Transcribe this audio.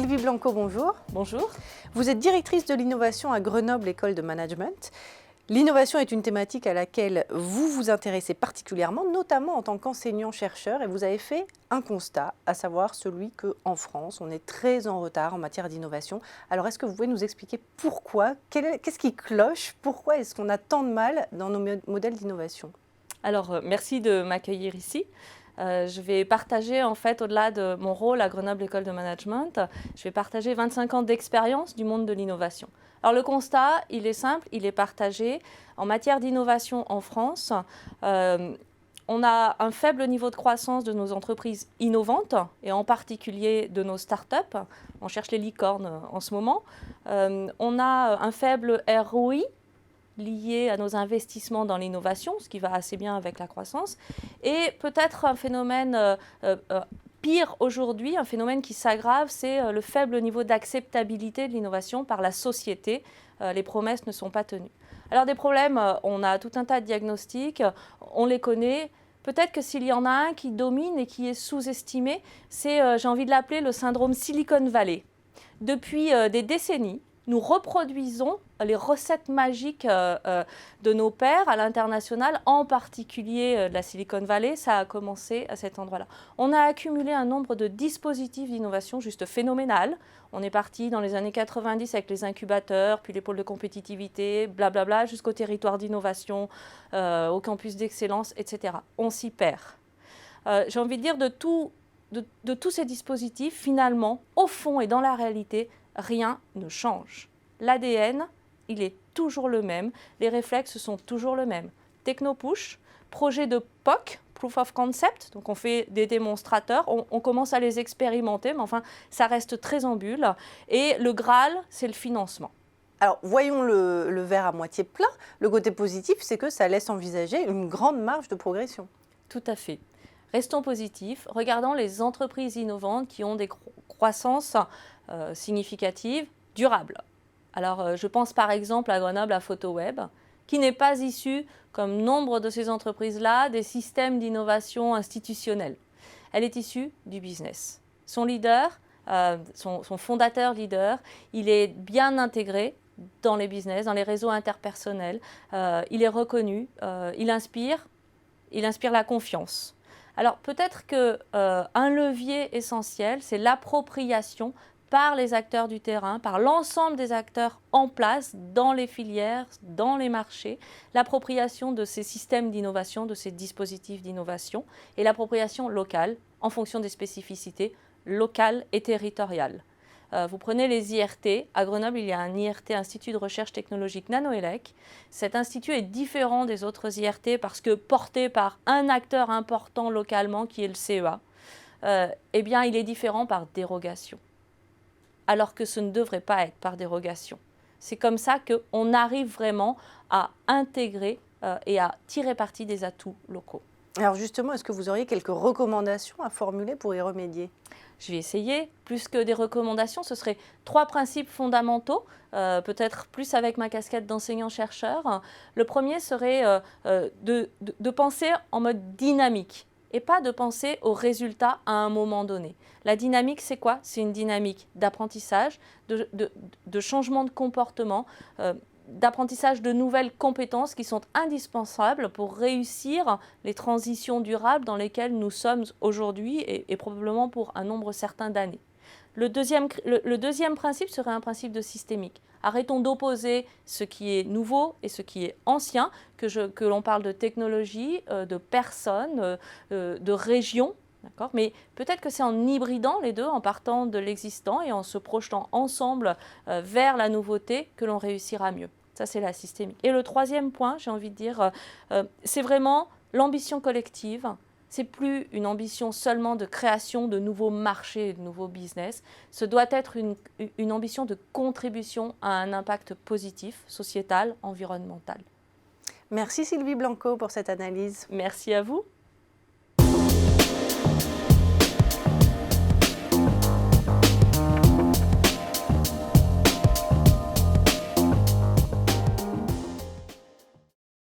Sylvie Blanco, bonjour. Bonjour. Vous êtes directrice de l'innovation à Grenoble École de Management. L'innovation est une thématique à laquelle vous vous intéressez particulièrement, notamment en tant qu'enseignant-chercheur, et vous avez fait un constat, à savoir celui qu'en France, on est très en retard en matière d'innovation. Alors, est-ce que vous pouvez nous expliquer pourquoi? Qu'est-ce qui cloche? Pourquoi est-ce qu'on a tant de mal dans nos modèles d'innovation? Alors, merci de m'accueillir ici. Je vais partager, en fait, au-delà de mon rôle à Grenoble École de Management, je vais partager 25 ans d'expérience du monde de l'innovation. Alors, le constat, il est simple, il est partagé. En matière d'innovation en France, on a un faible niveau de croissance de nos entreprises innovantes, et en particulier de nos startups. On cherche les licornes en ce moment. On a un faible ROI, lié à nos investissements dans l'innovation, ce qui va assez bien avec la croissance, et peut-être un phénomène pire aujourd'hui, un phénomène qui s'aggrave, c'est le faible niveau d'acceptabilité de l'innovation par la société. Les promesses ne sont pas tenues. Alors des problèmes, on a tout un tas de diagnostics, on les connaît. Peut-être que s'il y en a un qui domine et qui est sous-estimé, c'est, j'ai envie de l'appeler, le syndrome Silicon Valley. Depuis des décennies, nous reproduisons les recettes magiques de nos pairs à l'international, en particulier de la Silicon Valley. Ça a commencé à cet endroit-là. On a accumulé un nombre de dispositifs d'innovation juste phénoménal. On est parti dans les années 90 avec les incubateurs, puis les pôles de compétitivité, blablabla, jusqu'au territoire d'innovation, au campus d'excellence, etc. On s'y perd. J'ai envie de dire de tous ces dispositifs, finalement, au fond et dans la réalité, rien ne change. L'ADN, il est toujours le même, les réflexes sont toujours le même. Techno-push, projet de POC, Proof of Concept, donc on fait des démonstrateurs, on commence à les expérimenter, mais enfin, ça reste très en bulle. Et le Graal, c'est le financement. Alors, voyons le verre à moitié plein. Le côté positif, c'est que ça laisse envisager une grande marge de progression. Tout à fait. Restons positifs, regardons les entreprises innovantes qui ont des croissances significatives, durables. Alors, je pense par exemple à Grenoble, à PhotoWeb, qui n'est pas issue, comme nombre de ces entreprises-là, des systèmes d'innovation institutionnels. Elle est issue du business. Son leader, son fondateur leader, il est bien intégré dans les business, dans les réseaux interpersonnels. Il est reconnu, il inspire la confiance. Alors peut-être qu'un levier essentiel, c'est l'appropriation par les acteurs du terrain, par l'ensemble des acteurs en place, dans les filières, dans les marchés, l'appropriation de ces systèmes d'innovation, de ces dispositifs d'innovation, et l'appropriation locale, en fonction des spécificités locales et territoriales. Vous prenez les IRT. À Grenoble, il y a un IRT, Institut de recherche technologique Nanoelec. Cet institut est différent des autres IRT parce que porté par un acteur important localement qui est le CEA. Eh bien, il est différent par dérogation, alors que ce ne devrait pas être par dérogation. C'est comme ça qu'on arrive vraiment à intégrer et à tirer parti des atouts locaux. Alors justement, est-ce que vous auriez quelques recommandations à formuler pour y remédier? Je vais essayer. Plus que des recommandations, ce seraient 3 principes fondamentaux, peut-être plus avec ma casquette d'enseignant-chercheur. Le premier serait de penser en mode dynamique et pas de penser aux résultats à un moment donné. La dynamique, c'est quoi? C'est une dynamique d'apprentissage, de changement de comportement, d'apprentissage de nouvelles compétences qui sont indispensables pour réussir les transitions durables dans lesquelles nous sommes aujourd'hui et probablement pour un nombre certain d'années. Le deuxième principe serait un principe de systémique. Arrêtons d'opposer ce qui est nouveau et ce qui est ancien, que l'on parle de technologie, de personnes, de régions. Mais peut-être que c'est en hybridant les deux, en partant de l'existant et en se projetant ensemble vers la nouveauté que l'on réussira mieux. Ça, c'est la systémique. Et le troisième point, j'ai envie de dire, c'est vraiment l'ambition collective. Ce n'est plus une ambition seulement de création de nouveaux marchés, de nouveaux business. Ce doit être une ambition de contribution à un impact positif, sociétal, environnemental. Merci Sylvie Blanco pour cette analyse. Merci à vous.